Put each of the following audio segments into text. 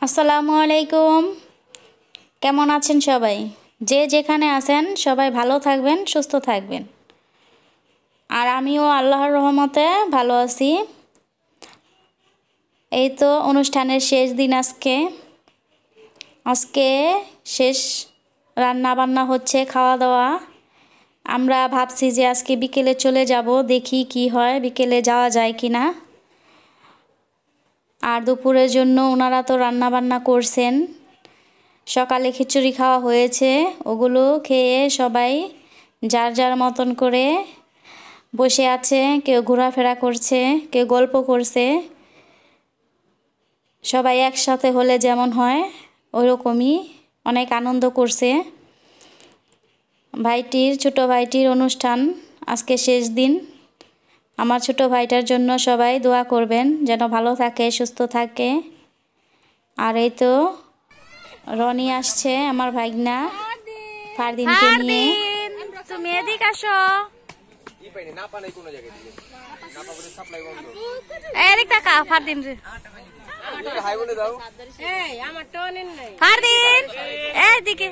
আসসালামু আলাইকুম। কেমন আছেন সবাই? যে যেখানে আছেন সবাই ভালো থাকবেন, সুস্থ থাকবেন। আর আমিও আল্লাহর রহমতে ভালো আছি। এই তো অনুষ্ঠানের শেষ দিন আজকে শেষ রান্না বান্না হচ্ছে, খাওয়া দাওয়া। আমরা ভাবছি যে আজকে বিকেলে চলে যাব, দেখি কি হয়, বিকেলে যাওয়া যায় কি না। আর দুপুরের জন্য ওনারা তো রান্না বান্না করছেন। সকালে খিচুড়ি খাওয়া হয়েছে, ওগুলো খেয়ে সবাই যার যার মতন করে বসে আছে। কেউ ঘোরাফেরা করছে, কেউ গল্প করছে। সবাই একসাথে হলে যেমন হয় ওইরকমই অনেক আনন্দ করছে। ছোট ভাইটির অনুষ্ঠান আজকে শেষ দিন। আমার ছোট ভাইটার জন্য সবাই দোয়া করবেন যেন ভালো থাকে, সুস্থ থাকে। আর এই তো রনি আসছে, আমার ভাগনা ফারদিনকে নিয়ে। তুমি এদিকে আসো। এদিক তাকা ফারদিন রে। ফারদিন এদিকে।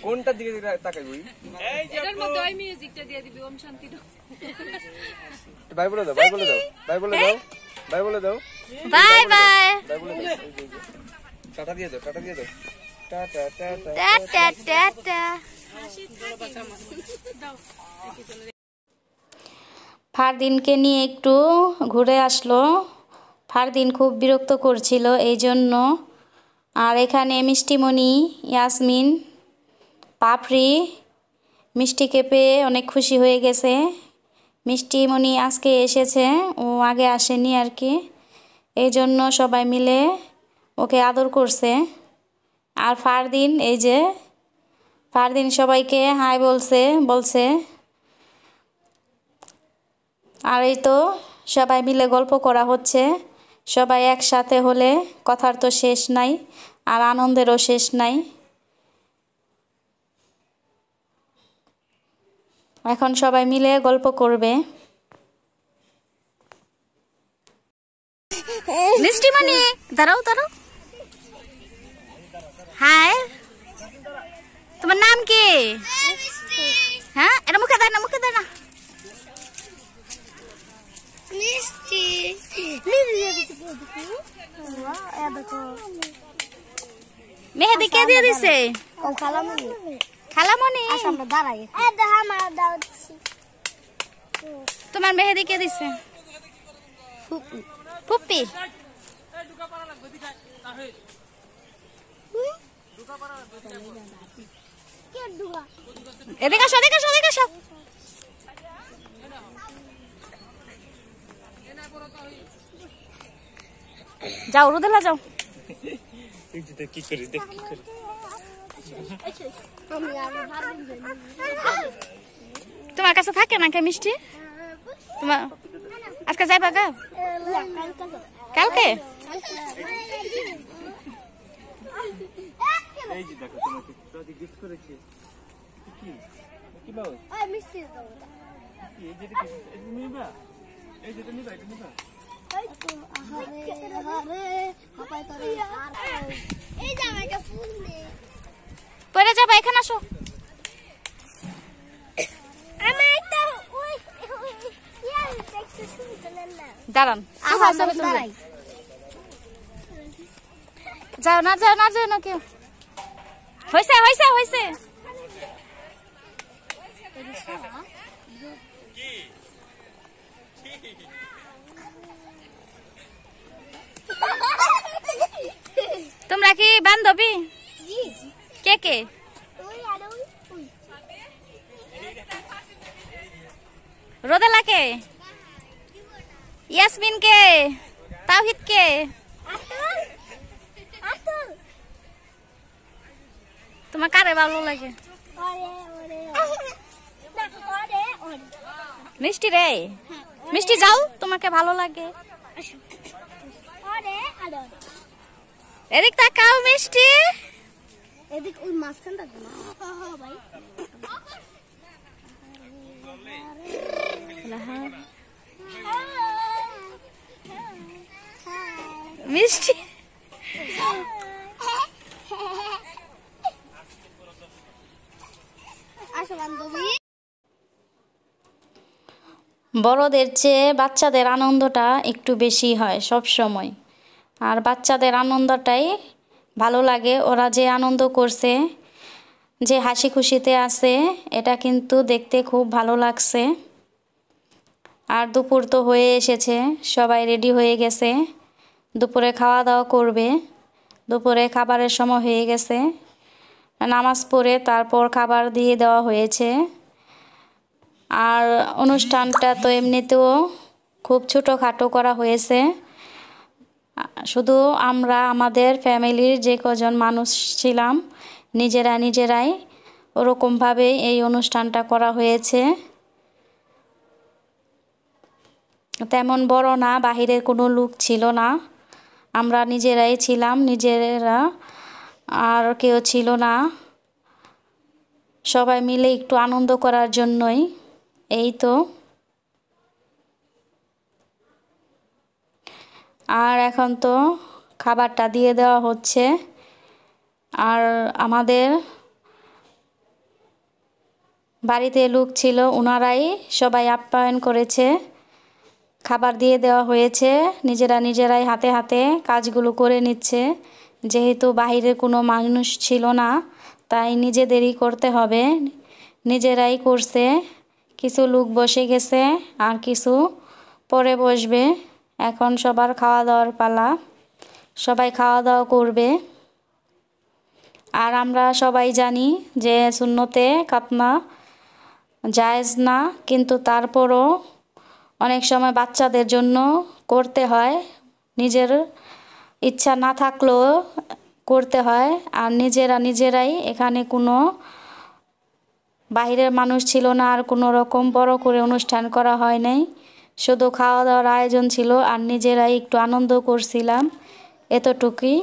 কোনটার দিকে তাকাইবি? এটার মধ্যে ওই মিউজিকটা দিয়ে দিবি, ওম শান্তি দাও। বাই বলে দাও, বাই বলে দাও, বাই বলে দাও, বাই বলে দাও, বাই বাই। বাই বলে দাও। টাটা দিয়ে দাও, টাটা দিয়ে দাও। Ta-ta ta-ta ta-ta ta-ta. ফারদিনকে নিয়ে একটু ঘুরে আসলো। ফারদিন খুব বিরক্ত করছিল এই জন্য। আর এখানে মিষ্টিমণি, ইয়াসমিন, পাপড়ি মিষ্টিকে পেয়ে অনেক খুশি হয়ে গেছে। মিষ্টিমণি আজকে এসেছে, ও আগে আসেনি আর কি। এই জন্য সবাই মিলে ওকে আদর করছে। আর ফারদিন, এই যে ফারদিন সবাইকে হাই বলছে। আর এই তো সবাই মিলে গল্প করা হচ্ছে। সবাই একসাথে হলে কথার তো শেষ নাই, আর আনন্দেরও শেষ নাই। এখন সবাই মিলে গল্প করবে। মিষ্টিমণি দাঁড়াও দাঁড়াও। হাই, তোমার নাম কি? হ্যাঁ, এটা মুখে দেয় না, মুখে দেয় না। মেহেদি কে দিয়ে দিছে? খালামণি। তোমার মেহেদি কে দিছে? ফুপ্পি। এদিকে আসো, এদিকে আসো, এদিকে আসো। যাও রুদেলা যাও। কি করি দেখ, কি করি। তোমার কাছে থাকে না কে মিষ্টি? তোমার আজকে যাইবা গা? কালকে? এই যে দেখো তোমাকে দাদি গিফট করেছে। কি কি বাবা? মিষ্টি দাও। এই যে কি? এই নিবা? এই যে নিবা, এটা নিবা। পরে যাবা, এখানে আসো। দাঁড়ান, যাও না, যাও না, যাও না কেউ। হয়েছে হয়েছে হয়েছে। তোমরা কি বান্ধবী? কে কে? রোদেলা কে? ইয়াসমিন কে? তাওহিদ কে? তোমার কারে ভালো লাগে? মিষ্টি রে। মিষ্টি যাও, তোমাকে ভালো লাগে। এদিক তাকাও মিষ্টি। এদিক ওই মাঝখানটা না। ভাই মিষ্টি বড়দের চেয়ে বাচ্চাদের আনন্দটা একটু বেশি হয় সব সময়। আর বাচ্চাদের আনন্দটাই ভালো লাগে। ওরা যে আনন্দ করছে, যে হাসি খুশিতে আছে, এটা কিন্তু দেখতে খুব ভালো লাগছে। আর দুপুর তো হয়ে এসেছে, সবাই রেডি হয়ে গেছে, দুপুরে খাওয়া দাওয়া করবে। দুপুরে খাবারের সময় হয়ে গেছে, নামাজ পড়ে তারপর খাবার দিয়ে দেওয়া হয়েছে। আর অনুষ্ঠানটা তো এমনিতেও খুব ছোটোখাটো করা হয়েছে। শুধু আমরা আমাদের ফ্যামিলির যে কজন মানুষ ছিলাম নিজেরাই ওরকমভাবে এই অনুষ্ঠানটা করা হয়েছে। তেমন বড় না, বাহিরের কোনো লোক ছিল না, আমরা নিজেরাই ছিলাম, নিজেরা, আর কেউ ছিল না। সবাই মিলে একটু আনন্দ করার জন্যই। এই তো। আর এখন তো খাবারটা দিয়ে দেওয়া হচ্ছে। আর আমাদের বাড়িতে লোক ছিল, ওনারাই সবাই আপ্যায়ন করেছে, খাবার দিয়ে দেওয়া হয়েছে। নিজেরাই হাতে হাতে কাজগুলো করে নিচ্ছে। যেহেতু বাইরে কোনো মানুষ ছিল না, তাই নিজেদেরই করতে হবে। নিজেরাই করছে। কিছু লোক বসে গেছে আর কিছু পরে বসবে। এখন সবার খাওয়া দাওয়ার পালা, সবাই খাওয়া দাওয়া করবে। আর আমরা সবাই জানি যে সুন্নতে খাতনা জায়েজ না, কিন্তু তারপরও অনেক সময় বাচ্চাদের জন্য করতে হয়। নিজের ইচ্ছা না থাকলেও করতে হয়। আর নিজেরাই, এখানে কোনো বাইরের মানুষ ছিল না, আর কোনো রকম বড় করে অনুষ্ঠান করা হয় নাই। শুধু খাওয়া দাওয়ার আয়োজন ছিল আর নিজেরাই একটু আনন্দ করছিলাম, এতটুকুই।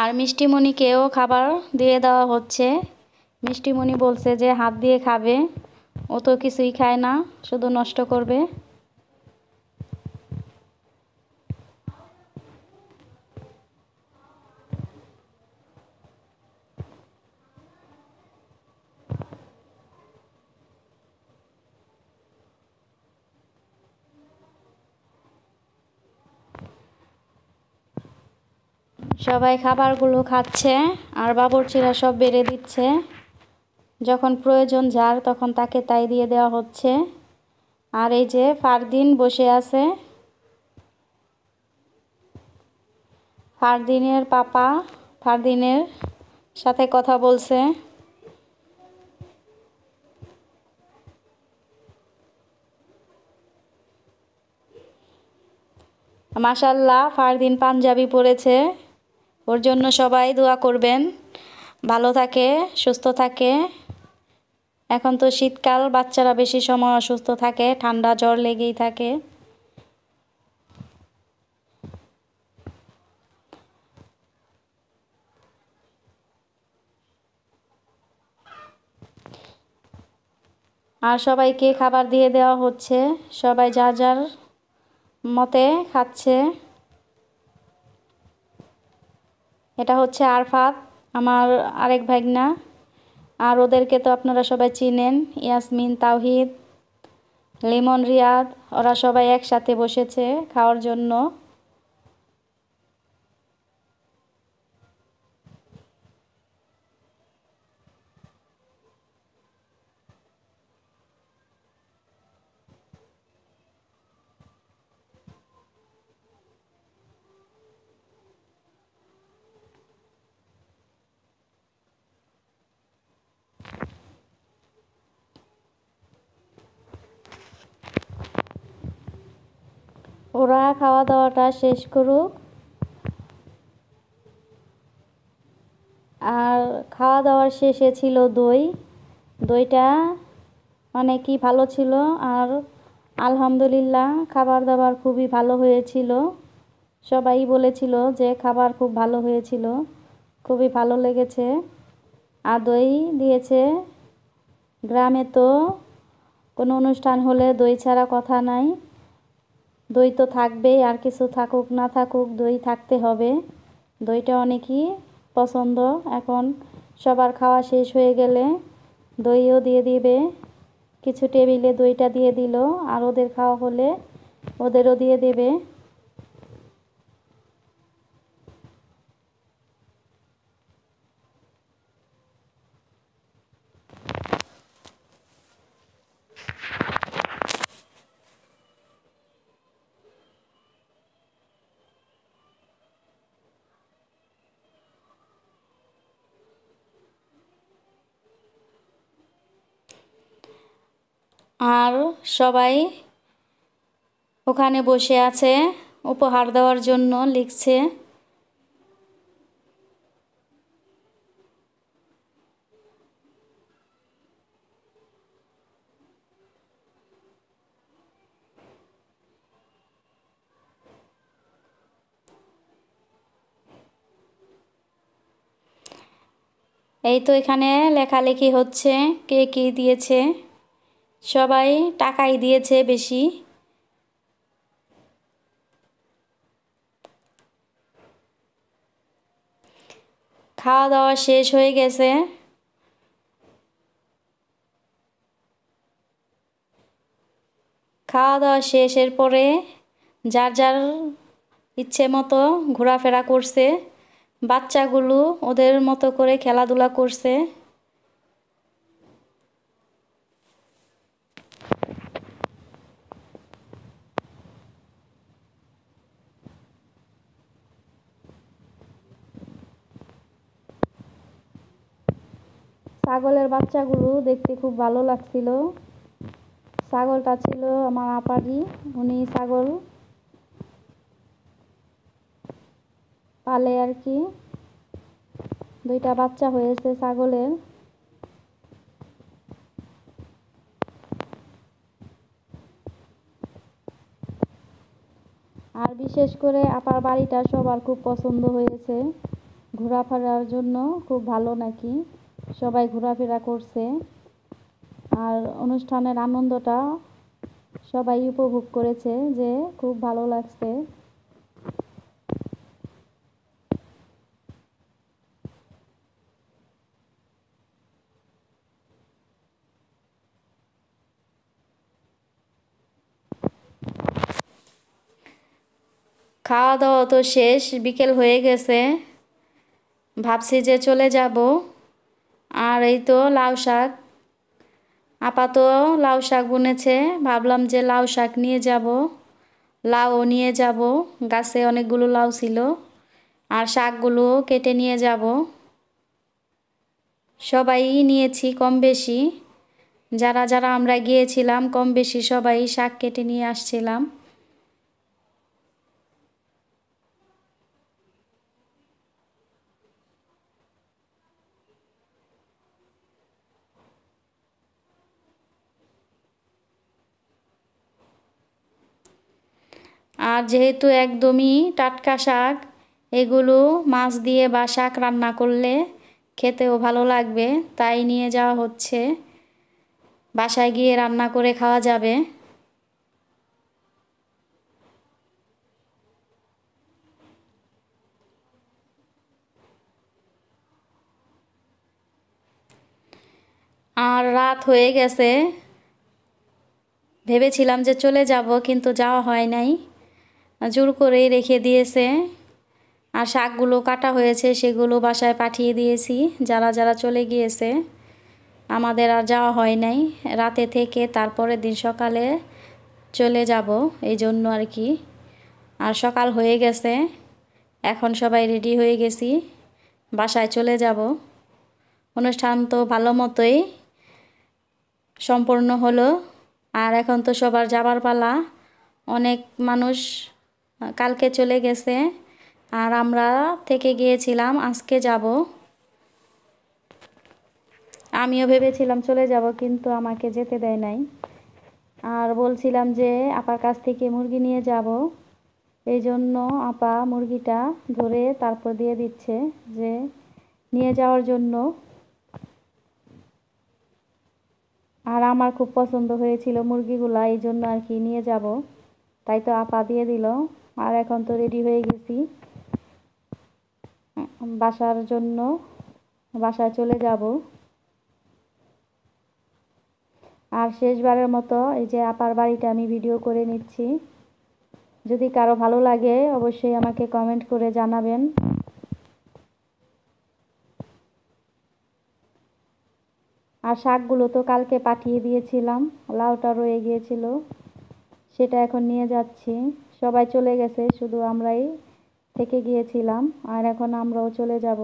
আর মিষ্টিমণিকেও খাবার দিয়ে দেওয়া হচ্ছে। মিষ্টিমণি বলছে যে হাত দিয়ে খাবে, ও তো কিছুই খায় না, শুধু নষ্ট করবে। সবাই খাবারগুলো খাচ্ছে আর বাবুর্চিরা সব বেড়ে দিচ্ছে। যখন প্রয়োজন যার তখন তাকে তাই দিয়ে দেওয়া হচ্ছে। আর এই যে ফারদিন বসে আছে, ফারদিনের পাপা ফারদিনের সাথে কথা বলছে। মাশাআল্লাহ, ফারদিন পাঞ্জাবি পরেছে। ওর জন্য সবাই দোয়া করবেন, ভালো থাকে, সুস্থ থাকে। এখন তো শীতকাল, বাচ্চারা বেশি সময় অসুস্থ থাকে, ঠান্ডা জ্বর লেগেই থাকে। আর সবাইকে খাবার দিয়ে দেওয়া হচ্ছে, সবাই যার যার মতে খাচ্ছে। এটা হচ্ছে আরফাত, আমার আরেক ভাগনা। আর ওদেরকে তো আপনারা সবাই চিনেন, ইয়াসমিন, তাওহিদ, লিমন, রিয়াদ, ওরা সবাই একসাথে বসেছে খাওয়ার জন্য। ওরা খাওয়া দাওয়াটা শেষ করুক। আর খাওয়া দাওয়ার শেষে ছিল দই। দইটা অনেকই ভালো ছিল। আর আলহামদুলিল্লাহ, খাবার দাবার খুবই ভালো হয়েছিল। সবাই বলেছিল যে খাবার খুব ভালো হয়েছিল, খুবই ভালো লেগেছে। আর দই দিয়েছে। গ্রামে তো কোনো অনুষ্ঠান হলে দই ছাড়া কথা নাই। দই তো থাকবেই, আর কিছু থাকুক না থাকুক দই থাকতে হবে। দইটা অনেকই পছন্দ। এখন সবার খাওয়া শেষ হয়ে গেলে দইও দিয়ে দিবে। কিছু টেবিলে দইটা দিয়ে দিল, আর ওদের খাওয়া হলে ওদেরও দিয়ে দেবে। আর সবাই ওখানে বসে আছে উপহার দেওয়ার জন্য, লিখছে। এই তো এখানে লেখালেখি হচ্ছে, কে কি দিয়েছে। সবাই টাকাই দিয়েছে বেশি। খাওয়া দাওয়া শেষ হয়ে গেছে। খাওয়া দাওয়া শেষের পরে যার যার ইচ্ছে মতো ঘোরাফেরা করছে। বাচ্চাগুলো ওদের মতো করে খেলাধুলা করছে। ছাগলের বাচ্চাগুলো দেখতে খুব ভালো লাগছিল। ছাগলটা ছিল আমার আপারই, উনি ছাগল পালে আর কি। দুইটা বাচ্চা হয়েছে ছাগলের। আর বিশেষ করে আপার বাড়িটা সবার খুব পছন্দ হয়েছে। ঘোরাফেরার জন্য খুব ভালো নাকি, সবাই ঘোরাফেরা করছে। আর অনুষ্ঠানের আনন্দটা সবাই উপভোগ করেছে, যে খুব ভালো লাগছে। খাওয়া দাওয়া তো শেষ, বিকেল হয়ে গেছে। ভাবছি যে চলে যাব। আর এই তো লাউ শাক, আপাতত লাউ শাক বুনেছে, ভাবলাম যে লাউ শাক নিয়ে যাব। লাউও নিয়ে যাব, গাছে অনেকগুলো লাউ ছিল। আর শাকগুলো কেটে নিয়ে যাব। সবাই নিয়েছি কম বেশি, যারা যারা আমরা গিয়েছিলাম কম বেশি সবাই শাক কেটে নিয়ে আসছিলাম। আর যেহেতু একদমই টাটকা শাক, এগুলো মাছ দিয়ে বা শাক রান্না করলে খেতেও ভালো লাগবে, তাই নিয়ে যাওয়া হচ্ছে। বাসায় গিয়ে রান্না করে খাওয়া যাবে। আর রাত হয়ে গেছে। ভেবেছিলাম যে চলে যাব, কিন্তু যাওয়া হয় নাই, জোর করেই রেখে দিয়েছে। আর শাকগুলো কাটা হয়েছে সেগুলো বাসায় পাঠিয়ে দিয়েছি যারা যারা চলে গিয়েছে। আমাদের আর যাওয়া হয় নাই, রাতে থেকে তারপরের দিন সকালে চলে যাব, এই জন্য আর কি। আর সকাল হয়ে গেছে, এখন সবাই রেডি হয়ে গেছি, বাসায় চলে যাব। অনুষ্ঠান তো ভালো মতোই সম্পূর্ণ হলো। আর এখন তো সবার যাবার পালা। অনেক মানুষ কালকে চলে গেছে, আর আমরা থেকে গিয়েছিলাম আজকে যাব। আমিও ভেবেছিলাম চলে যাব, কিন্তু আমাকে যেতে দেয় নাই। আর বলছিলাম যে আপার কাছ থেকে মুরগি নিয়ে যাব, এই জন্য আপা মুরগিটা ধরে তারপর দিয়ে দিচ্ছে, যে নিয়ে যাওয়ার জন্য। আর আমার খুব পছন্দ হয়েছিল মুরগিগুলা, এই জন্য আর কি নিয়ে যাব। তাই তো আপা দিয়ে দিল। আর এখন তো রেডি হয়ে গেছি বাসার জন্য, বাসায় চলে যাব। আর শেষবারের মতো এই যে আপার বাড়িটা আমি ভিডিও করে নিচ্ছি। যদি কারো ভালো লাগে অবশ্যই আমাকে কমেন্ট করে জানাবেন। আর শাকগুলো তো কালকে পাঠিয়ে দিয়েছিলাম, লাউটা রয়ে গিয়েছিল, সেটা এখন নিয়ে যাচ্ছি। সবাই চলে গেছে, শুধু আমরাই থেকে গিয়েছিলাম। আর এখন আমরাও চলে যাব।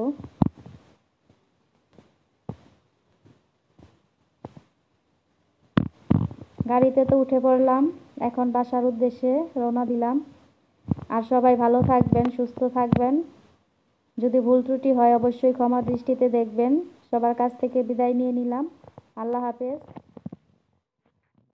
গাড়িতে তো উঠে পড়লাম, এখন বাসার উদ্দেশ্যে রওনা দিলাম। আর সবাই ভালো থাকবেন, সুস্থ থাকবেন। যদি ভুল ত্রুটি হয় অবশ্যই ক্ষমা দৃষ্টিতে দেখবেন। সবার কাছ থেকে বিদায় নিয়ে নিলাম। আল্লাহ হাফেজ।